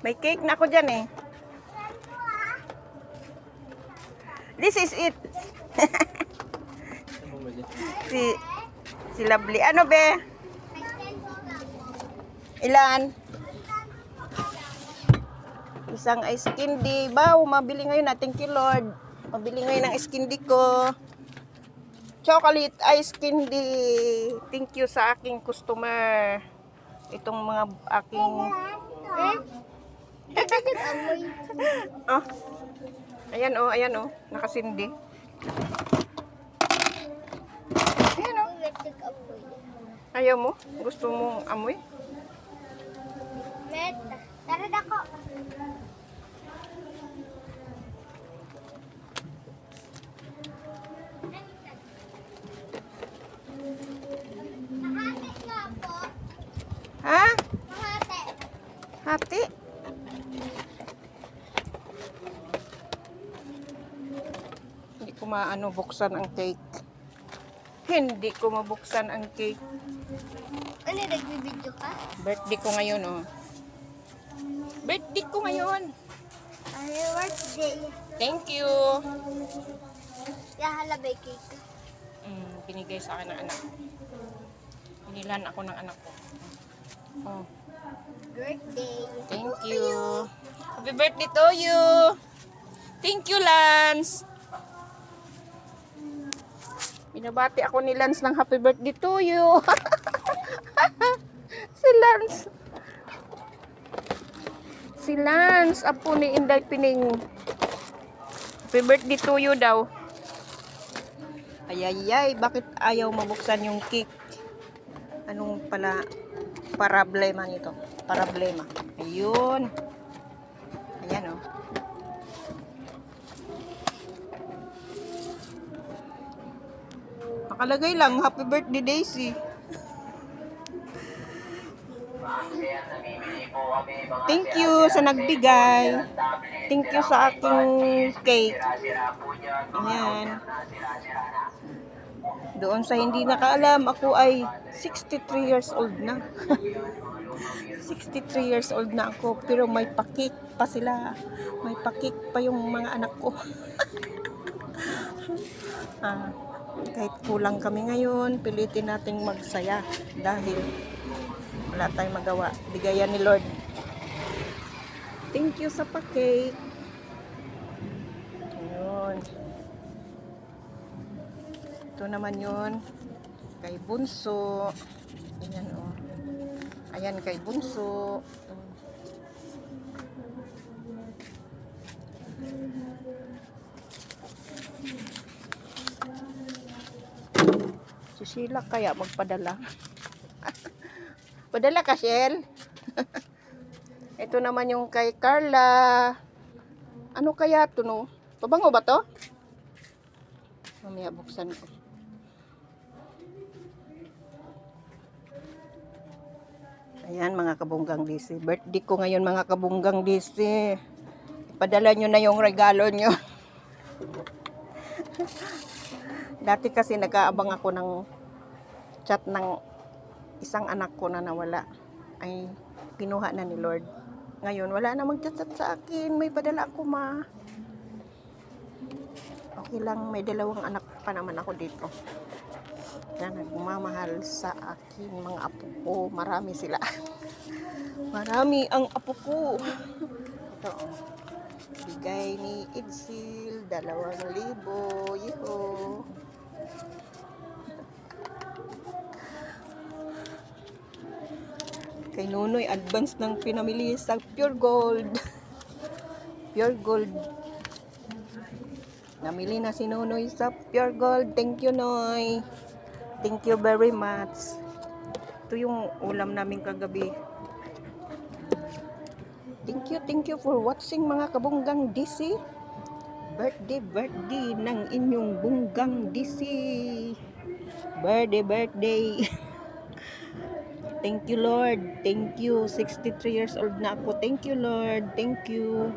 May cake na ako dyan eh. This is it. si Lovely. Ano be? Ilan? Isang ice candy. Baw, mabili ngayon na. Thank you Lord. Mabili ngayon ng ice candy ko. Chocolate ice candy. Thank you sa aking customer. Itong mga aking... Oh. Ayan oh. Nakasindi. Ayan oh. Ayaw mo? Gusto mong amoy? Tara dako. Ha? Hati? Hindi ko maano buksan ang cake. Hindi ko mabuksan ang cake. Ano, nagbibideo ka? Birthday ko ngayon oh. Birthday ko ngayon. Happy birthday. Thank you. Yahalabay cake. Binigay sa akin ng anak ko. Binilan ako ng anak ko. Oh. Birthday. Thank you. Happy birthday to you. Thank you, Lance. Binabati ako ni Lance ng happy birthday to you. Si Lance. Si Lance, apo ni Inday Pining. Happy birthday to you daw. Ayayay, bakit ayaw mabuksan yung cake? Anong pala problema nito? Problema. Ayun. Ayan oh. Nakalagay lang, happy birthday Daisy. Thank you sa nagbigay. Thank you sa aking cake. Ayan. Doon sa hindi nakaalam, ako ay 63 years old na. 63 years old na ako, pero may pakik pa sila. May pakik pa yung mga anak ko. Kahit kulang kami ngayon, pilitin nating magsaya dahil wala tayong magawa. Bigayan ni Lord. Thank you sa pa-cake. Ayun. Ito naman yun. Kay Bunso. Ayan o. Ayan kay Bunso. Si Sheila kaya magpadala. Padala ka, Shell? Ito naman yung kay Carla. Ano kaya ito, no? Pabango ba to? Mamaya buksan ko. Ayan, mga kabunggang DC. Birthday ko ngayon, mga kabunggang DC. Ipadala nyo na yung regalo nyo. Dati kasi nag-aabang ako ng chat ng isang anak ko na nawala. Ay, kinuha na ni Lord. Ngayon, wala na mag-chat sa akin. May padala ako, ma. Okay lang, may dalawang anak pa naman ako dito. Na nagmamahal sa akin mga apo ko. Marami sila. Marami ang apo ko. Ito, bigay ni Idsil, 2,000. Yiho. Kay Nunoy, advance ng pinamili sa Pure Gold. Pure Gold. Namili na si Nunoy sa Pure Gold. Thank you, Noy. Thank you very much. Ito yung ulam namin kagabi. Thank you for watching, mga kabunggang DC. Birthday ng inyong bunggang DC. Birthday. Thank you, Lord. Thank you. 63 years old na ako. Thank you, Lord. Thank you.